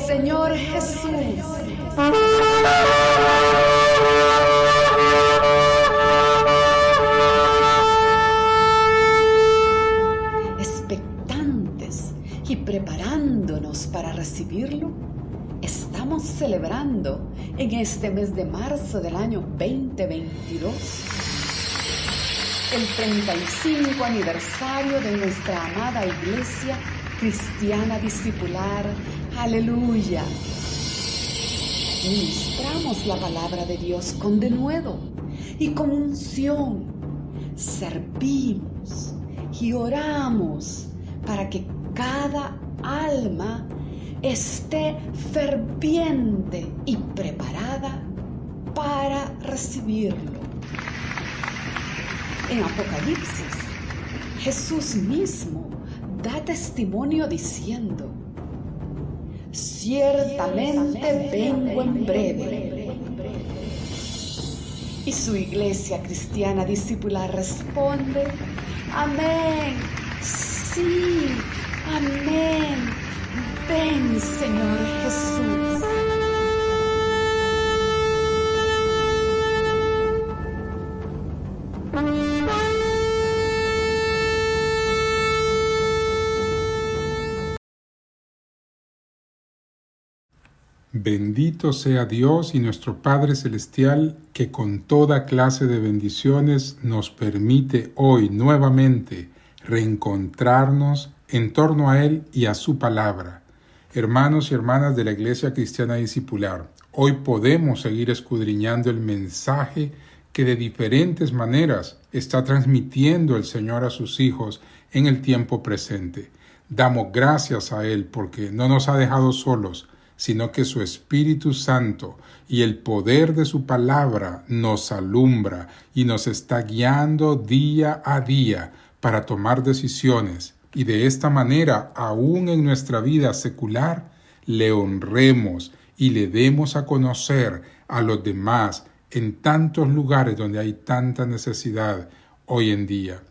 Señor Jesús. Expectantes y preparándonos para recibirlo, estamos celebrando en este mes de marzo del año 2022 el 35 aniversario de nuestra amada Iglesia Cristiana Discipular. ¡Aleluya! Ministramos la palabra de Dios con denuedo y con unción. Servimos y oramos para que cada alma esté ferviente y preparada para recibirlo. En Apocalipsis, Jesús mismo da testimonio diciendo: ciertamente vengo en breve. Y su Iglesia Cristiana Discipular responde: amén, sí, amén, ven Señor Jesús. Bendito sea Dios y nuestro Padre Celestial, que con toda clase de bendiciones nos permite hoy nuevamente reencontrarnos en torno a Él y a su palabra. Hermanos y hermanas de la Iglesia Cristiana Discipular, hoy podemos seguir escudriñando el mensaje que de diferentes maneras está transmitiendo el Señor a sus hijos en el tiempo presente. Damos gracias a Él porque no nos ha dejado solos, sino que su Espíritu Santo y el poder de su palabra nos alumbra y nos está guiando día a día para tomar decisiones, y de esta manera, aún en nuestra vida secular, le honremos y le demos a conocer a los demás en tantos lugares donde hay tanta necesidad hoy en día.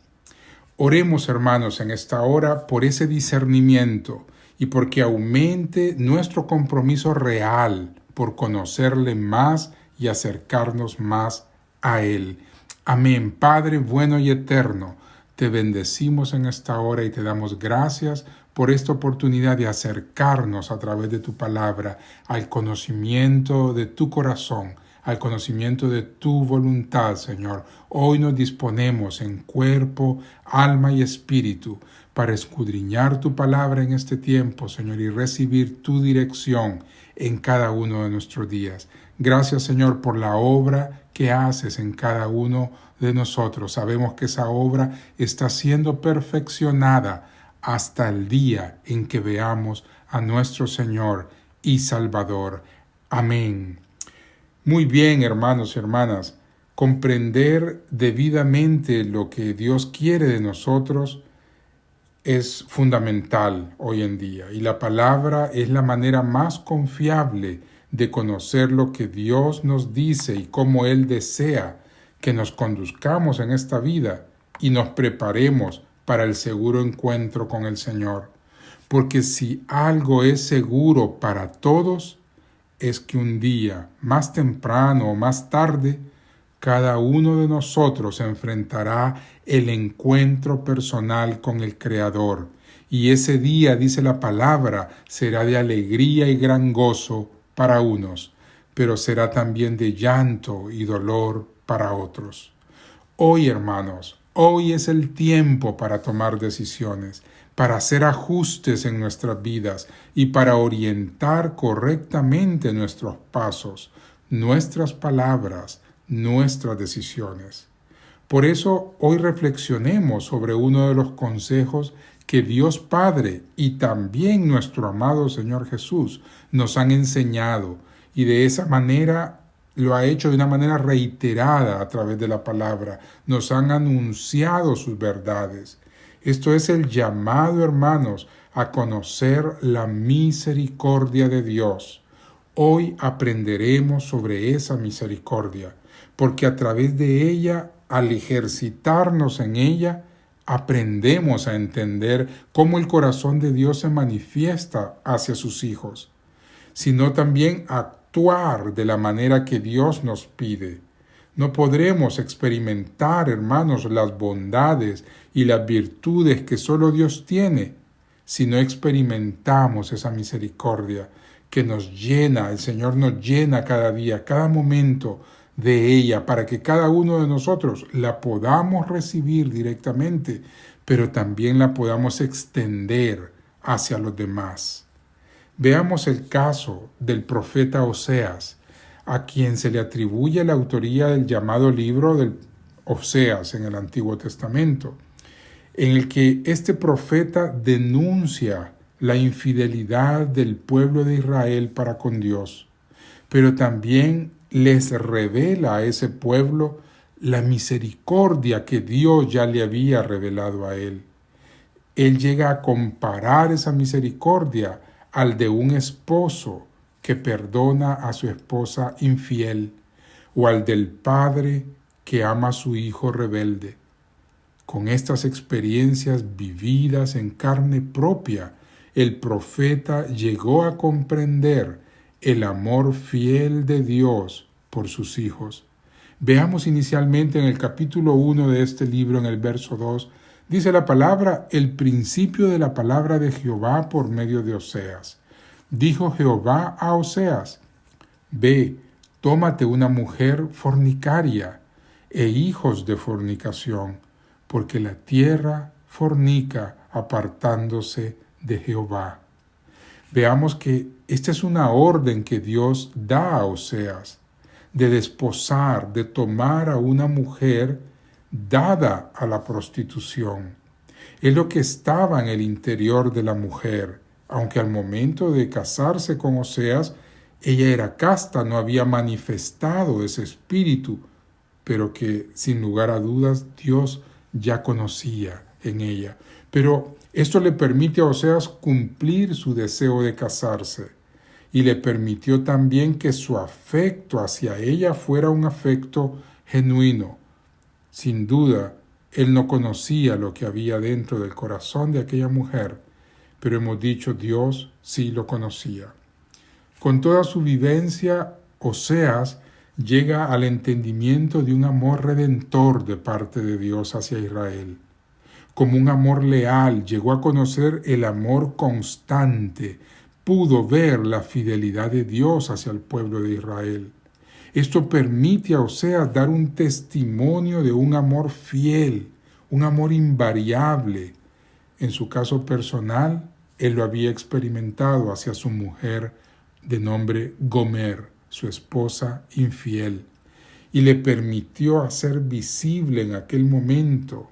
Oremos, hermanos, en esta hora por ese discernimiento y porque aumente nuestro compromiso real por conocerle más y acercarnos más a Él. Amén. Padre bueno y eterno, te bendecimos en esta hora y te damos gracias por esta oportunidad de acercarnos a través de tu palabra al conocimiento de tu corazón, al conocimiento de tu voluntad, Señor. Hoy nos disponemos en cuerpo, alma y espíritu para escudriñar tu palabra en este tiempo, Señor, y recibir tu dirección en cada uno de nuestros días. Gracias, Señor, por la obra que haces en cada uno de nosotros. Sabemos que esa obra está siendo perfeccionada hasta el día en que veamos a nuestro Señor y Salvador. Amén. Muy bien, hermanos y hermanas, comprender debidamente lo que Dios quiere de nosotros es fundamental hoy en día, y la palabra es la manera más confiable de conocer lo que Dios nos dice y cómo Él desea que nos conduzcamos en esta vida y nos preparemos para el seguro encuentro con el Señor. Porque si algo es seguro para todos, es que un día, más temprano o más tarde, cada uno de nosotros enfrentará el encuentro personal con el Creador, y ese día, dice la palabra, será de alegría y gran gozo para unos, pero será también de llanto y dolor para otros. Hoy, hermanos, hoy es el tiempo para tomar decisiones, para hacer ajustes en nuestras vidas y para orientar correctamente nuestros pasos, nuestras palabras, nuestras decisiones. Por eso hoy reflexionemos sobre uno de los consejos que Dios Padre y también nuestro amado Señor Jesús nos han enseñado, y de esa manera lo ha hecho de una manera reiterada a través de la palabra. Nos han anunciado sus verdades. Esto es el llamado, hermanos, a conocer la misericordia de Dios. Hoy aprenderemos sobre esa misericordia, porque a través de ella, al ejercitarnos en ella, aprendemos a entender cómo el corazón de Dios se manifiesta hacia sus hijos, sino también actuar de la manera que Dios nos pide. No podremos experimentar, hermanos, las bondades y las virtudes que solo Dios tiene si no experimentamos esa misericordia que nos llena. El Señor nos llena cada día, cada momento de ella, para que cada uno de nosotros la podamos recibir directamente, pero también la podamos extender hacia los demás. Veamos el caso del profeta Oseas, a quien se le atribuye la autoría del llamado libro del Oseas en el Antiguo Testamento, en el que este profeta denuncia la infidelidad del pueblo de Israel para con Dios, pero también les revela a ese pueblo la misericordia que Dios ya le había revelado a él. Él llega a comparar esa misericordia al de un esposo que perdona a su esposa infiel, o al del padre que ama a su hijo rebelde. Con estas experiencias vividas en carne propia, el profeta llegó a comprender el amor fiel de Dios por sus hijos. Veamos inicialmente en el capítulo 1 de este libro, en el verso 2, dice la palabra: el principio de la palabra de Jehová por medio de Oseas. Dijo Jehová a Oseas: ve, tómate una mujer fornicaria e hijos de fornicación, porque la tierra fornica apartándose de Jehová. Veamos que esta es una orden que Dios da a Oseas, de desposar, de tomar a una mujer dada a la prostitución. Es lo que estaba en el interior de la mujer, aunque al momento de casarse con Oseas, ella era casta, no había manifestado ese espíritu, pero que sin lugar a dudas Dios ya conocía en ella. Pero esto le permite a Oseas cumplir su deseo de casarse, y le permitió también que su afecto hacia ella fuera un afecto genuino. Sin duda, él no conocía lo que había dentro del corazón de aquella mujer, pero hemos dicho, Dios sí lo conocía. Con toda su vivencia, Oseas llega al entendimiento de un amor redentor de parte de Dios hacia Israel. Como un amor leal, llegó a conocer el amor constante, pudo ver la fidelidad de Dios hacia el pueblo de Israel. Esto permite a Oseas dar un testimonio de un amor fiel, un amor invariable. En su caso personal, él lo había experimentado hacia su mujer de nombre Gomer, su esposa infiel, y le permitió hacer visible en aquel momento,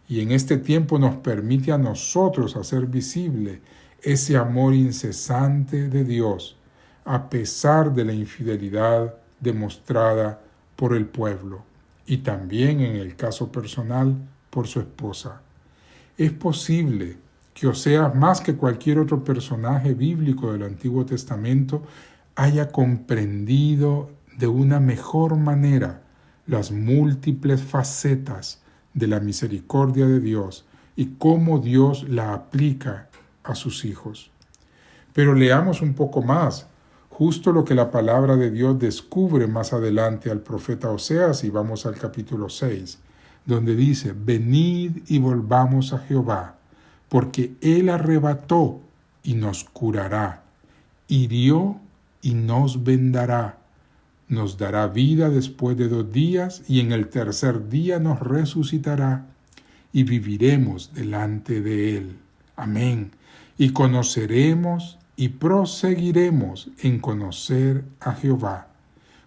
y en este tiempo nos permite a nosotros hacer visible ese amor incesante de Dios, a pesar de la infidelidad demostrada por el pueblo y también en el caso personal por su esposa. Es posible que Oseas, más que cualquier otro personaje bíblico del Antiguo Testamento, haya comprendido de una mejor manera las múltiples facetas de la misericordia de Dios y cómo Dios la aplica a sus hijos. Pero leamos un poco más, justo lo que la palabra de Dios descubre más adelante al profeta Oseas, y vamos al capítulo 6, donde dice: venid y volvamos a Jehová, porque Él arrebató y nos curará, hirió y nos vendará, nos dará vida después de 2 días, y en el tercer día nos resucitará, y viviremos delante de Él. Amén. Y conoceremos y proseguiremos en conocer a Jehová.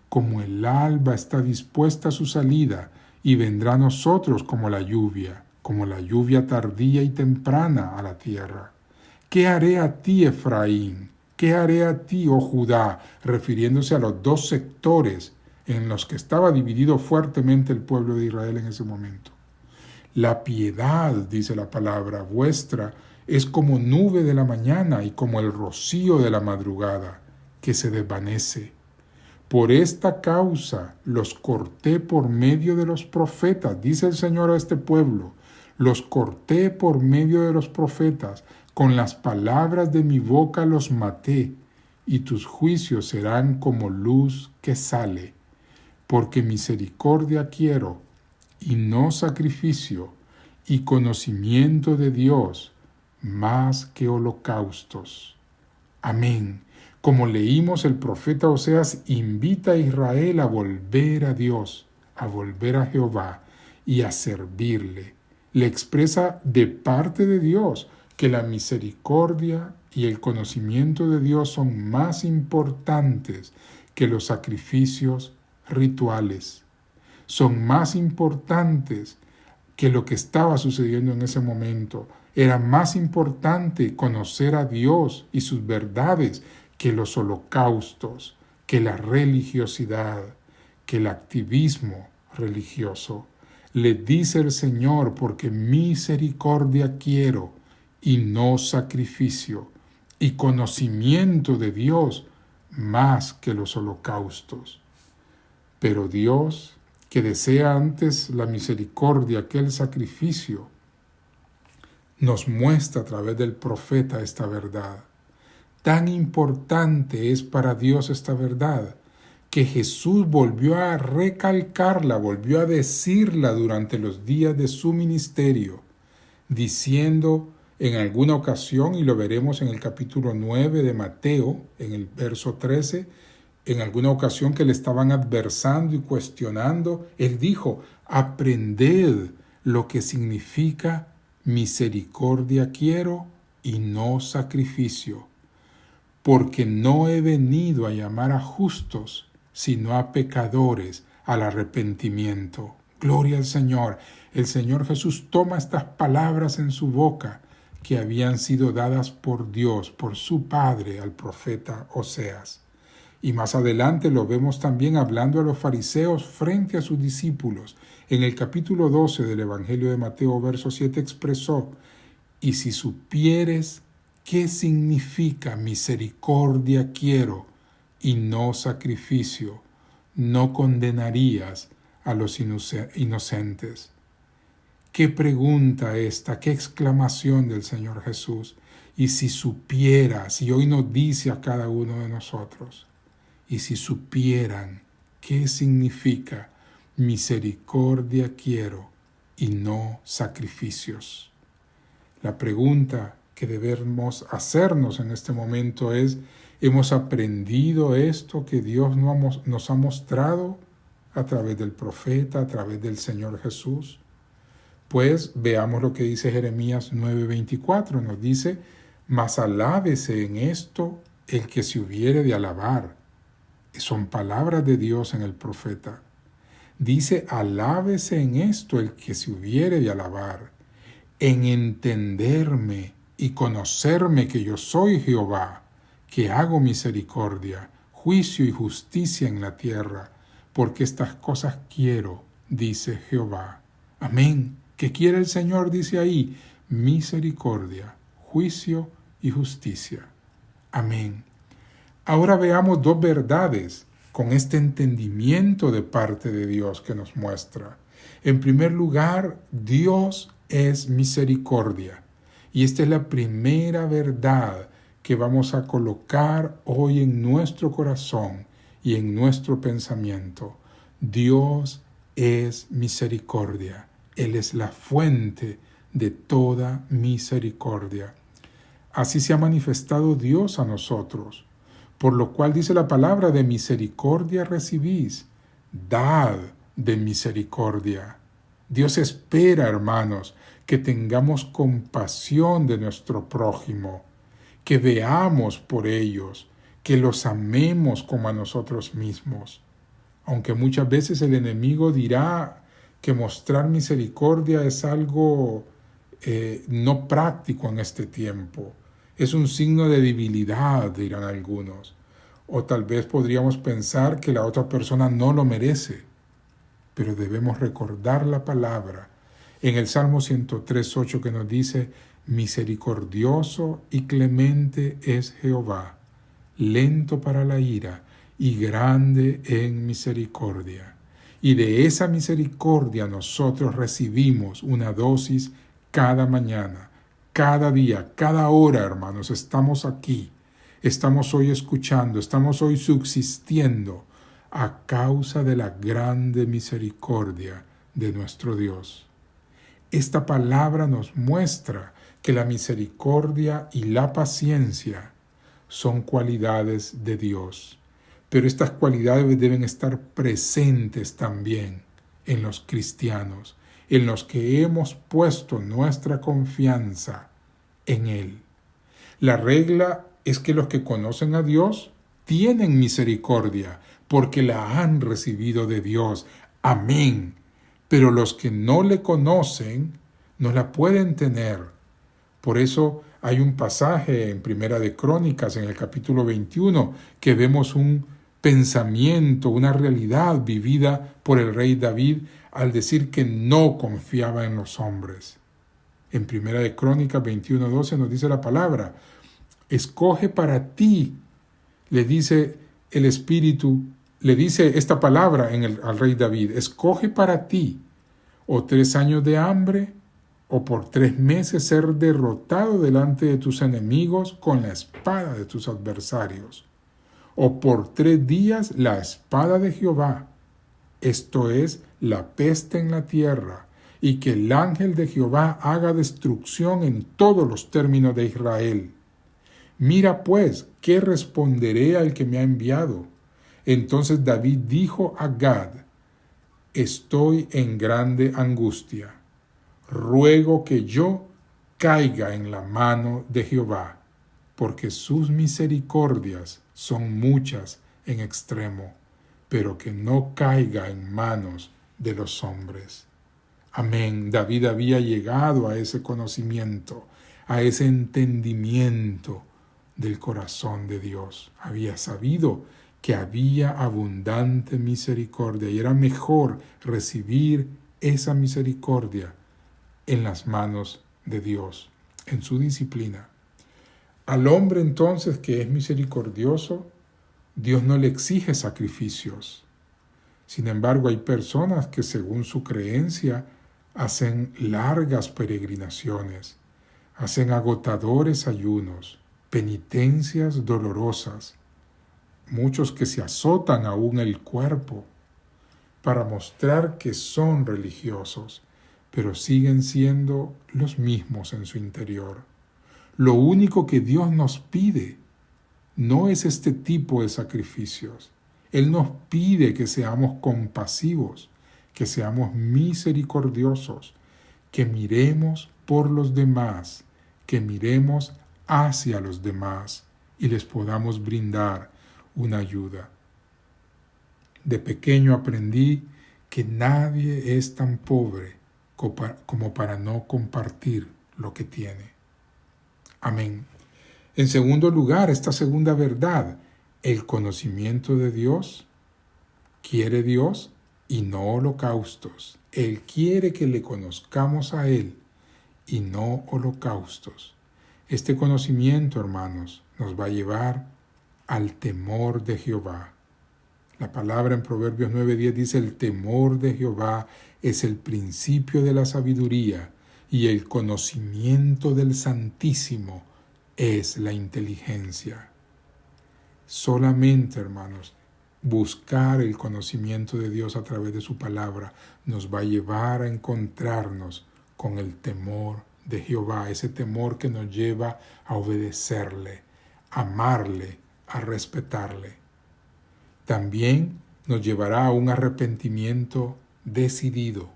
Como el alba está dispuesta a su salida, y vendrá a nosotros como la lluvia tardía y temprana a la tierra. ¿Qué haré a ti, Efraín? ¿Qué haré a ti, oh Judá? Refiriéndose a los 2 sectores en los que estaba dividido fuertemente el pueblo de Israel en ese momento. La piedad, dice la palabra, vuestra es como nube de la mañana y como el rocío de la madrugada, que se desvanece. Por esta causa los corté por medio de los profetas, dice el Señor a este pueblo, los corté por medio de los profetas, con las palabras de mi boca los maté, y tus juicios serán como luz que sale, porque misericordia quiero, y no sacrificio, y conocimiento de Dios, más que holocaustos. Amén. Como leímos, el profeta Oseas invita a Israel a volver a Dios, a volver a Jehová y a servirle. Le expresa de parte de Dios que la misericordia y el conocimiento de Dios son más importantes que los sacrificios rituales. Son más importantes que lo que estaba sucediendo en ese momento. Era más importante conocer a Dios y sus verdades que los holocaustos, que la religiosidad, que el activismo religioso. Le dice el Señor: porque misericordia quiero y no sacrificio, y conocimiento de Dios más que los holocaustos. Pero Dios, que desea antes la misericordia que el sacrificio, nos muestra a través del profeta esta verdad. Tan importante es para Dios esta verdad, que Jesús volvió a recalcarla, volvió a decirla durante los días de su ministerio, diciendo en alguna ocasión, y lo veremos en el capítulo 9 de Mateo, en el verso 13, en alguna ocasión que le estaban adversando y cuestionando, Él dijo: aprended lo que significa misericordia quiero y no sacrificio, porque no he venido a llamar a justos, sino a pecadores al arrepentimiento. Gloria al Señor. El Señor Jesús toma estas palabras en su boca que habían sido dadas por Dios, por su Padre, al profeta Oseas. Y más adelante lo vemos también hablando a los fariseos frente a sus discípulos. En el capítulo 12 del Evangelio de Mateo, verso 7, expresó: y si supieres qué significa misericordia quiero y no sacrificio, no condenarías a los inocentes. Qué pregunta esta, qué exclamación del Señor Jesús. Y si supieras, y hoy nos dice a cada uno de nosotros, y si supieran qué significa misericordia quiero y no sacrificios. La pregunta que debemos hacernos en este momento es: ¿hemos aprendido esto que Dios nos ha mostrado a través del profeta, a través del Señor Jesús? Pues veamos lo que dice Jeremías 9:24. Nos dice: mas alábese en esto el que se hubiere de alabar. Son palabras de Dios en el profeta. Dice: alábese en esto el que se hubiere de alabar, en entenderme y conocerme que yo soy Jehová, que hago misericordia, juicio y justicia en la tierra, porque estas cosas quiero, dice Jehová. Amén. ¿Qué quiere el Señor? Dice ahí, misericordia, juicio y justicia. Amén. Ahora veamos dos verdades con este entendimiento de parte de Dios que nos muestra. En primer lugar, Dios es misericordia. Y esta es la primera verdad que vamos a colocar hoy en nuestro corazón y en nuestro pensamiento. Dios es misericordia. Él es la fuente de toda misericordia. Así se ha manifestado Dios a nosotros, por lo cual dice la palabra: de misericordia recibís, dad de misericordia. Dios espera, hermanos, que tengamos compasión de nuestro prójimo, que veamos por ellos, que los amemos como a nosotros mismos. Aunque muchas veces el enemigo dirá que mostrar misericordia es algo no práctico en este tiempo. Es un signo de debilidad, dirán algunos. O tal vez podríamos pensar que la otra persona no lo merece. Pero debemos recordar la palabra en el Salmo 103:8 que nos dice: misericordioso y clemente es Jehová, lento para la ira y grande en misericordia. Y de esa misericordia nosotros recibimos una dosis cada mañana, cada día, cada hora, hermanos. Estamos aquí, estamos hoy escuchando, estamos hoy subsistiendo a causa de la grande misericordia de nuestro Dios. Esta palabra nos muestra que la misericordia y la paciencia son cualidades de Dios, pero estas cualidades deben estar presentes también en los cristianos, en los que hemos puesto nuestra confianza en Él. La regla es que los que conocen a Dios tienen misericordia, porque la han recibido de Dios. Amén. Pero los que no le conocen no la pueden tener. Por eso hay un pasaje en Primera de Crónicas, en el capítulo 21, que vemos un pensamiento, una realidad vivida por el rey David al decir que no confiaba en los hombres. En Primera de Crónicas 21:12 nos dice la palabra: escoge para ti, le dice el Espíritu, le dice esta palabra al rey David: escoge para ti o 3 años de hambre, o por 3 meses ser derrotado delante de tus enemigos con la espada de tus adversarios, o por 3 días la espada de Jehová, esto es, la peste en la tierra, y que el ángel de Jehová haga destrucción en todos los términos de Israel. Mira pues, ¿qué responderé al que me ha enviado? Entonces David dijo a Gad: estoy en grande angustia. Ruego que yo caiga en la mano de Jehová, porque sus misericordias son muchas en extremo, pero que no caiga en manos de los hombres. Amén. David había llegado a ese conocimiento, a ese entendimiento del corazón de Dios. Había sabido que había abundante misericordia y era mejor recibir esa misericordia en las manos de Dios, en su disciplina. Al hombre entonces que es misericordioso, Dios no le exige sacrificios. Sin embargo, hay personas que según su creencia hacen largas peregrinaciones, hacen agotadores ayunos, penitencias dolorosas, muchos que se azotan aún el cuerpo para mostrar que son religiosos, pero siguen siendo los mismos en su interior. Lo único que Dios nos pide no es este tipo de sacrificios. Él nos pide que seamos compasivos, que seamos misericordiosos, que miremos por los demás, que miremos hacia los demás y les podamos brindar una ayuda. De pequeño aprendí que nadie es tan pobre como para no compartir lo que tiene. Amén. En segundo lugar, esta segunda verdad El conocimiento de Dios quiere Dios y no holocaustos. Él quiere que le conozcamos a Él y no holocaustos. Este conocimiento, hermanos, nos va a llevar al temor de Jehová. La palabra en Proverbios 9:10 dice: el temor de Jehová es el principio de la sabiduría y el conocimiento del Santísimo es la inteligencia. Solamente, hermanos, buscar el conocimiento de Dios a través de su palabra nos va a llevar a encontrarnos con el temor de Jehová, ese temor que nos lleva a obedecerle, a amarle, a respetarle. También nos llevará a un arrepentimiento decidido,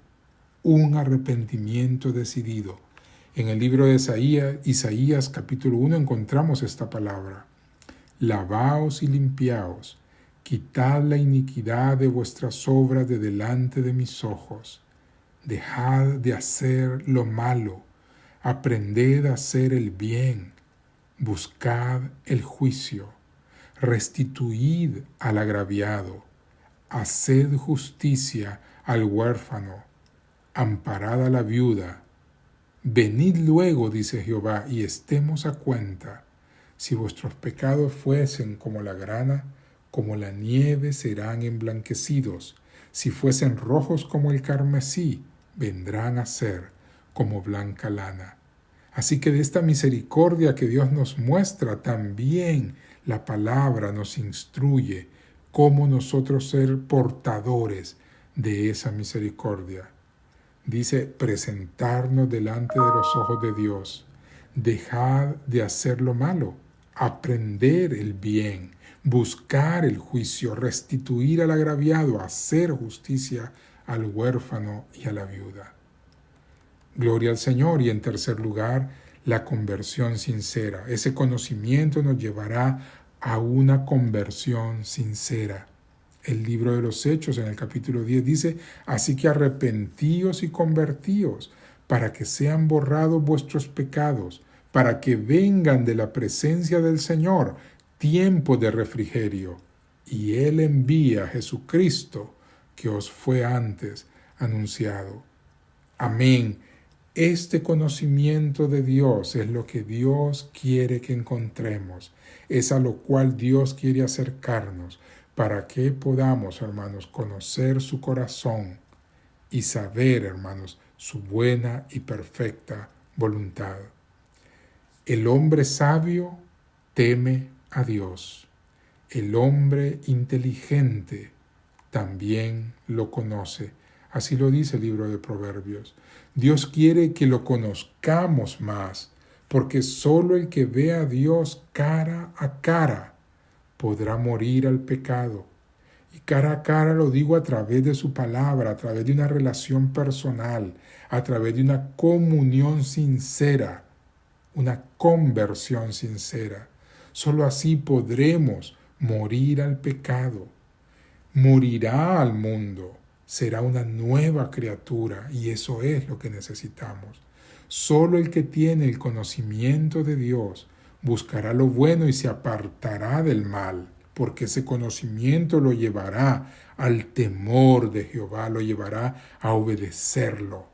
un arrepentimiento decidido. En el libro de Isaías capítulo 1 encontramos esta palabra: lavaos y limpiaos, quitad la iniquidad de vuestras obras de delante de mis ojos, dejad de hacer lo malo, aprended a hacer el bien, buscad el juicio, restituid al agraviado, haced justicia al huérfano, amparad a la viuda. Venid luego, dice Jehová, y estemos a cuenta. Si vuestros pecados fuesen como la grana, como la nieve serán emblanquecidos. Si fuesen rojos como el carmesí, vendrán a ser como blanca lana. Así que de esta misericordia que Dios nos muestra, también la palabra nos instruye cómo nosotros ser portadores de esa misericordia. Dice: presentarnos delante de los ojos de Dios, dejad de hacer lo malo, aprender el bien, buscar el juicio, restituir al agraviado, hacer justicia al huérfano y a la viuda. Gloria al Señor. Y en tercer lugar, la conversión sincera. Ese conocimiento nos llevará a una conversión sincera. El libro de los Hechos en el capítulo 10 dice: así que arrepentíos y convertíos, para que sean borrados vuestros pecados, para que vengan de la presencia del Señor tiempo de refrigerio. Y Él envía a Jesucristo, que os fue antes anunciado. Amén. Este conocimiento de Dios es lo que Dios quiere que encontremos, es a lo cual Dios quiere acercarnos, para que podamos, hermanos, conocer su corazón y saber, hermanos, su buena y perfecta voluntad. El hombre sabio teme a Dios. El hombre inteligente también lo conoce. Así lo dice el libro de Proverbios. Dios quiere que lo conozcamos más, porque solo el que ve a Dios cara a cara podrá morir al pecado. Y cara a cara lo digo a través de su palabra, a través de una relación personal, a través de una comunión sincera, una conversión sincera. Solo así podremos morir al pecado. Morirá al mundo. Será una nueva criatura, y eso es lo que necesitamos. Solo el que tiene el conocimiento de Dios buscará lo bueno y se apartará del mal, porque ese conocimiento lo llevará al temor de Jehová, lo llevará a obedecerlo.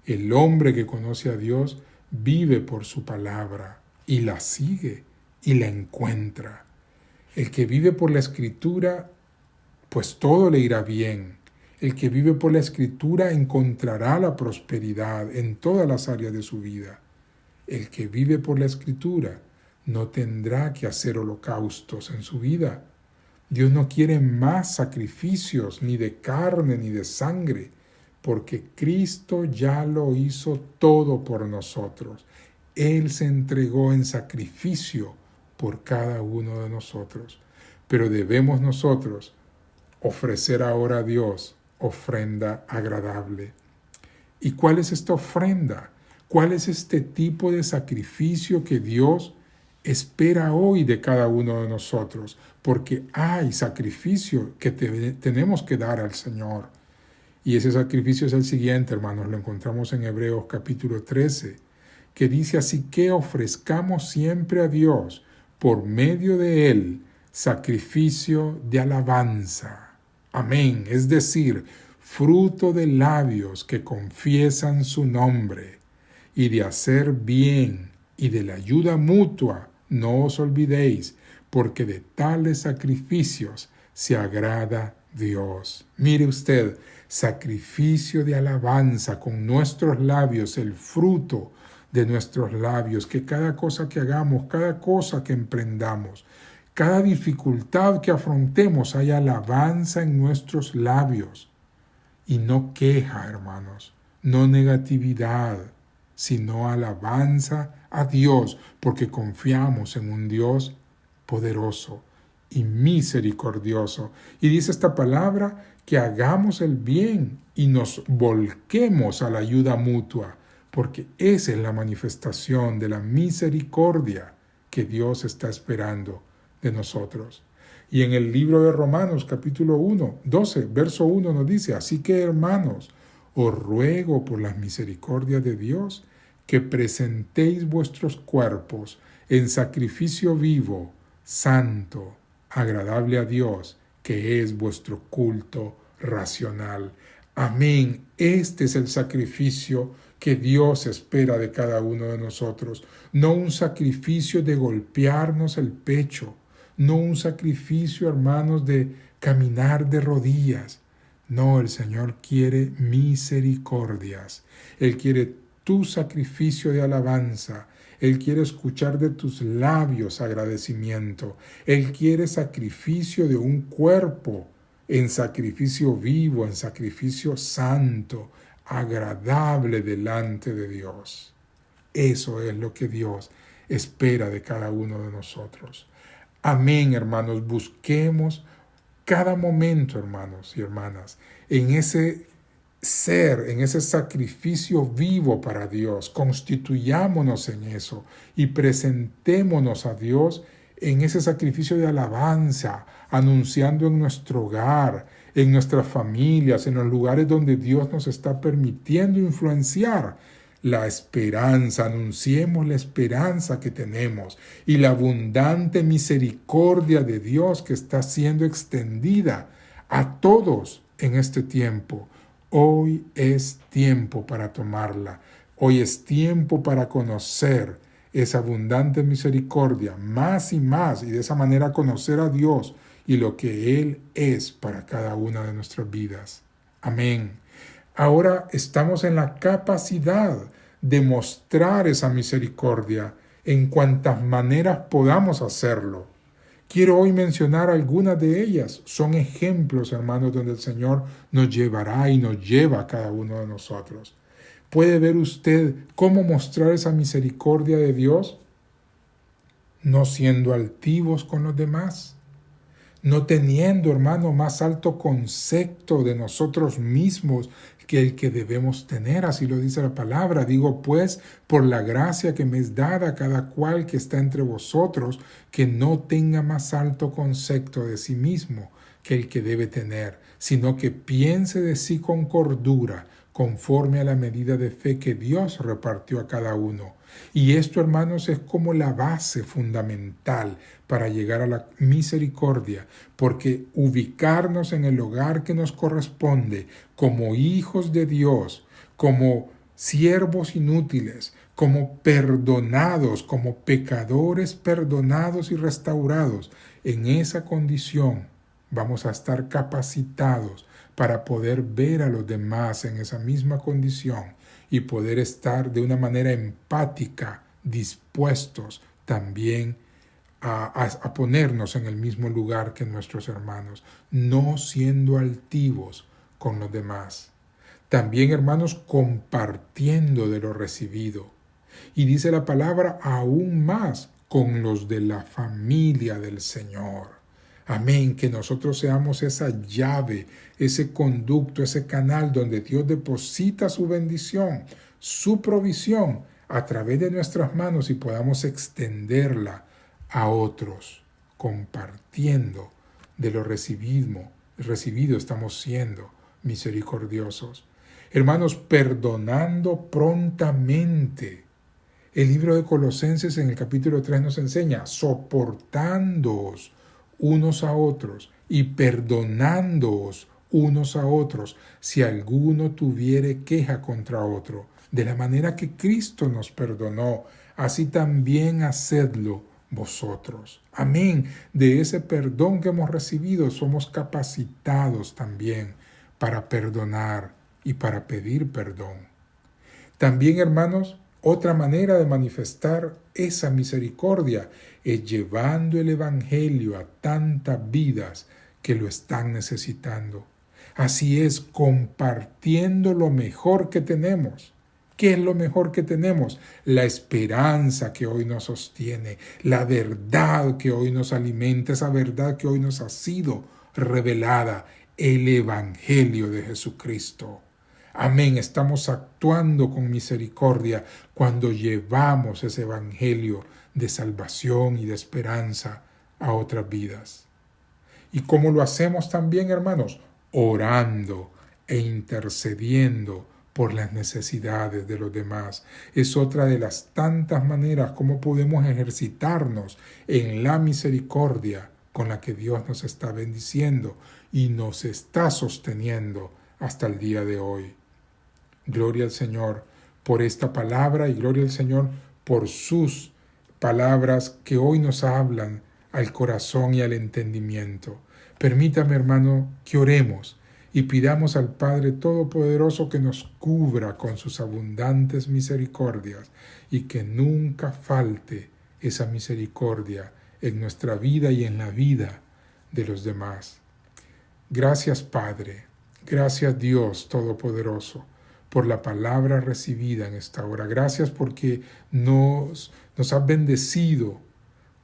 El hombre que conoce a Dios vive por su palabra y la sigue y la encuentra. El que vive por la Escritura, pues todo le irá bien. El que vive por la Escritura encontrará la prosperidad en todas las áreas de su vida. El que vive por la Escritura no tendrá que hacer holocaustos en su vida. Dios no quiere más sacrificios, ni de carne ni de sangre, porque Cristo ya lo hizo todo por nosotros. Él se entregó en sacrificio por cada uno de nosotros. Pero debemos nosotros ofrecer ahora a Dios ofrenda agradable. ¿Y cuál es esta ofrenda? ¿Cuál es este tipo de sacrificio que Dios espera hoy de cada uno de nosotros? Porque hay sacrificio que tenemos que dar al Señor. Y ese sacrificio es el siguiente, hermanos, lo encontramos en Hebreos capítulo 13, que dice: así que ofrezcamos siempre a Dios, por medio de Él, sacrificio de alabanza. Amén. Es decir, fruto de labios que confiesan su nombre, y de hacer bien y de la ayuda mutua, no os olvidéis, porque de tales sacrificios se agrada Dios. Mire usted, sacrificio de alabanza con nuestros labios, el fruto de nuestros labios, que cada cosa que hagamos, cada cosa que emprendamos, cada dificultad que afrontemos, haya alabanza en nuestros labios. Y no queja, hermanos, no negatividad, sino alabanza a Dios, porque confiamos en un Dios poderoso y misericordioso. Y dice esta palabra que hagamos el bien y nos volquemos a la ayuda mutua, porque esa es la manifestación de la misericordia que Dios está esperando de nosotros. Y en el libro de Romanos, capítulo 12, verso 1 nos dice: así que, hermanos, os ruego por las misericordias de Dios que presentéis vuestros cuerpos en sacrificio vivo, santo, agradable a Dios, que es vuestro culto racional. Amén. Este es el sacrificio que Dios espera de cada uno de nosotros. No un sacrificio de golpearnos el pecho, no un sacrificio, hermanos, de caminar de rodillas. No, el Señor quiere misericordias. Él quiere tu sacrificio de alabanza. Él quiere escuchar de tus labios agradecimiento. Él quiere sacrificio de un cuerpo en sacrificio vivo, en sacrificio santo, agradable delante de Dios. Eso es lo que Dios espera de cada uno de nosotros. Amén, hermanos. Busquemos cada momento, hermanos y hermanas, en ese ser, en ese sacrificio vivo para Dios. Constituyámonos en eso y presentémonos a Dios en ese sacrificio de alabanza, anunciando en nuestro hogar, en nuestras familias, en los lugares donde Dios nos está permitiendo influenciar la esperanza. Anunciemos la esperanza que tenemos y la abundante misericordia de Dios que está siendo extendida a todos en este tiempo. Hoy es tiempo para tomarla. Hoy es tiempo para conocer esa abundante misericordia más y más, y de esa manera conocer a Dios y lo que Él es para cada una de nuestras vidas. Amén. Ahora estamos en la capacidad de mostrar esa misericordia en cuantas maneras podamos hacerlo. Quiero hoy mencionar algunas de ellas. Son ejemplos, hermanos, donde el Señor nos llevará y nos lleva a cada uno de nosotros. ¿Puede ver usted cómo mostrar esa misericordia de Dios? No siendo altivos con los demás, no teniendo, hermano, más alto concepto de nosotros mismos que el que debemos tener. Así lo dice la palabra. Digo, pues, por la gracia que me es dada a cada cual que está entre vosotros, que no tenga más alto concepto de sí mismo que el que debe tener, sino que piense de sí con cordura, conforme a la medida de fe que Dios repartió a cada uno. Y esto, hermanos, es como la base fundamental para llegar a la misericordia, porque ubicarnos en el hogar que nos corresponde como hijos de Dios, como siervos inútiles, como perdonados, como pecadores perdonados y restaurados, en esa condición vamos a estar capacitados para poder ver a los demás en esa misma condición y poder estar de una manera empática, dispuestos también a ponernos en el mismo lugar que nuestros hermanos, no siendo altivos con los demás. También, hermanos, compartiendo de lo recibido. Y dice la palabra, aún más con los de la familia del Señor. Amén, que nosotros seamos esa llave, ese conducto, ese canal donde Dios deposita su bendición, su provisión a través de nuestras manos y podamos extenderla a otros, compartiendo de lo recibido estamos siendo misericordiosos. Hermanos, perdonando prontamente. El libro de Colosenses en el capítulo 3 nos enseña, soportándoos unos a otros y perdonándoos unos a otros si alguno tuviere queja contra otro. De la manera que Cristo nos perdonó, así también hacedlo vosotros. Amén. De ese perdón que hemos recibido somos capacitados también para perdonar y para pedir perdón. También, hermanos, otra manera de manifestar esa misericordia es llevando el Evangelio a tantas vidas que lo están necesitando. Así es, compartiendo lo mejor que tenemos. ¿Qué es lo mejor que tenemos? La esperanza que hoy nos sostiene, la verdad que hoy nos alimenta, esa verdad que hoy nos ha sido revelada, el Evangelio de Jesucristo. Amén, estamos actuando con misericordia cuando llevamos ese Evangelio de salvación y de esperanza a otras vidas. ¿Y cómo lo hacemos también, hermanos? Orando e intercediendo por las necesidades de los demás. Es otra de las tantas maneras como podemos ejercitarnos en la misericordia con la que Dios nos está bendiciendo y nos está sosteniendo hasta el día de hoy. Gloria al Señor por esta palabra y gloria al Señor por sus palabras que hoy nos hablan al corazón y al entendimiento. Permítame, hermano, que oremos y pidamos al Padre Todopoderoso que nos cubra con sus abundantes misericordias y que nunca falte esa misericordia en nuestra vida y en la vida de los demás. Gracias, Padre. Gracias, Dios Todopoderoso, por la palabra recibida en esta hora. Gracias porque nos has bendecido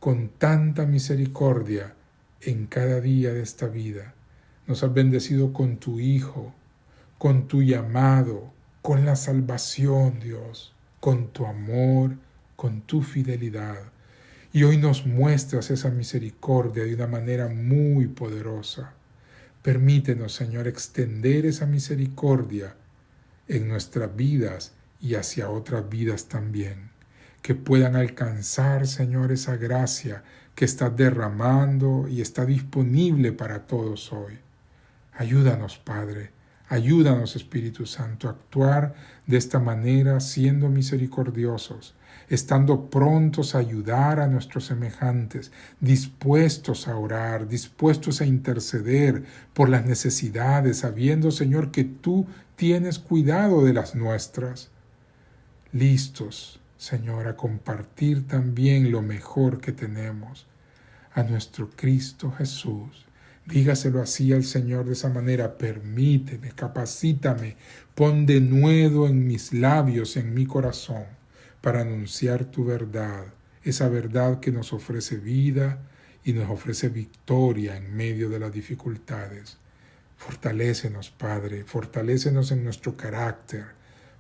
con tanta misericordia en cada día de esta vida. Nos has bendecido con tu Hijo, con tu llamado, con la salvación, Dios, con tu amor, con tu fidelidad. Y hoy nos muestras esa misericordia de una manera muy poderosa. Permítenos, Señor, extender esa misericordia en nuestras vidas y hacia otras vidas también, que puedan alcanzar, Señor, esa gracia que estás derramando y está disponible para todos hoy. Ayúdanos, Padre, ayúdanos, Espíritu Santo, a actuar de esta manera, siendo misericordiosos, estando prontos a ayudar a nuestros semejantes, dispuestos a orar, dispuestos a interceder por las necesidades, sabiendo, Señor, que tú tienes cuidado de las nuestras. Listos, Señor, a compartir también lo mejor que tenemos, a nuestro Cristo Jesús. Dígaselo así al Señor de esa manera: permíteme, capacítame, pon denuedo en mis labios, en mi corazón, para anunciar tu verdad, esa verdad que nos ofrece vida y nos ofrece victoria en medio de las dificultades. Fortalécenos, Padre, fortalécenos en nuestro carácter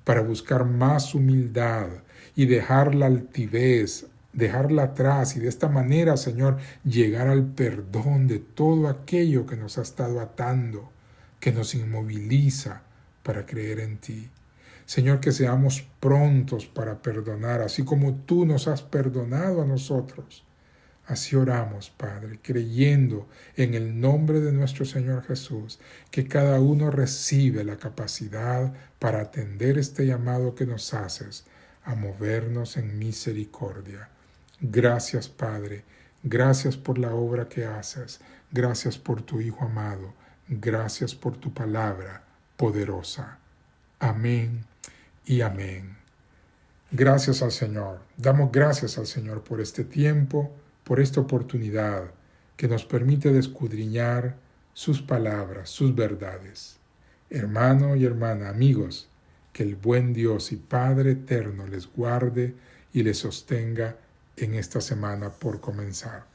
para buscar más humildad y dejar la altivez, dejarla atrás y de esta manera, Señor, llegar al perdón de todo aquello que nos ha estado atando, que nos inmoviliza para creer en ti. Señor, que seamos prontos para perdonar, así como tú nos has perdonado a nosotros. Así oramos, Padre, creyendo en el nombre de nuestro Señor Jesús, que cada uno recibe la capacidad para atender este llamado que nos haces a movernos en misericordia. Gracias, Padre, gracias por la obra que haces, gracias por tu Hijo amado, gracias por tu palabra poderosa. Amén y amén. Gracias al Señor, damos gracias al Señor por este tiempo, por esta oportunidad que nos permite escudriñar sus palabras, sus verdades. Hermano y hermana, amigos, que el buen Dios y Padre eterno les guarde y les sostenga en esta semana por comenzar.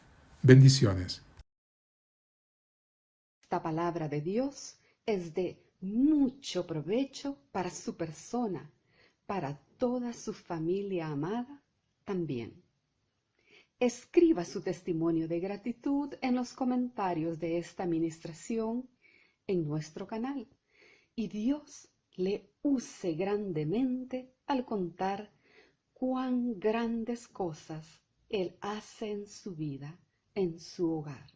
Bendiciones. Esta palabra de Dios es de mucho provecho para su persona, para toda su familia amada también. Escriba su testimonio de gratitud en los comentarios de esta ministración en nuestro canal y Dios le use grandemente al contar cuán grandes cosas Él hace en su vida, en su hogar.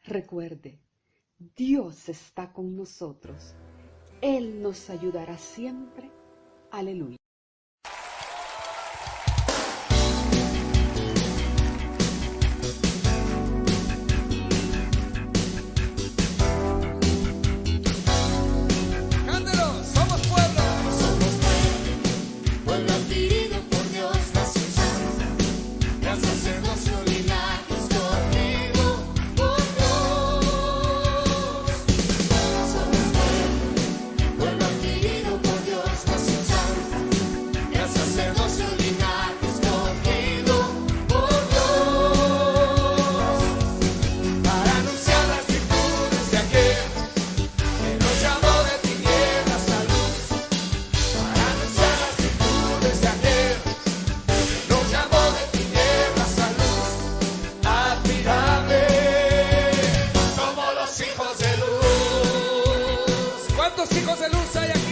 Recuerde, Dios está con nosotros. Él nos ayudará siempre. Aleluya. ¿Cuántos hijos de luz hay aquí?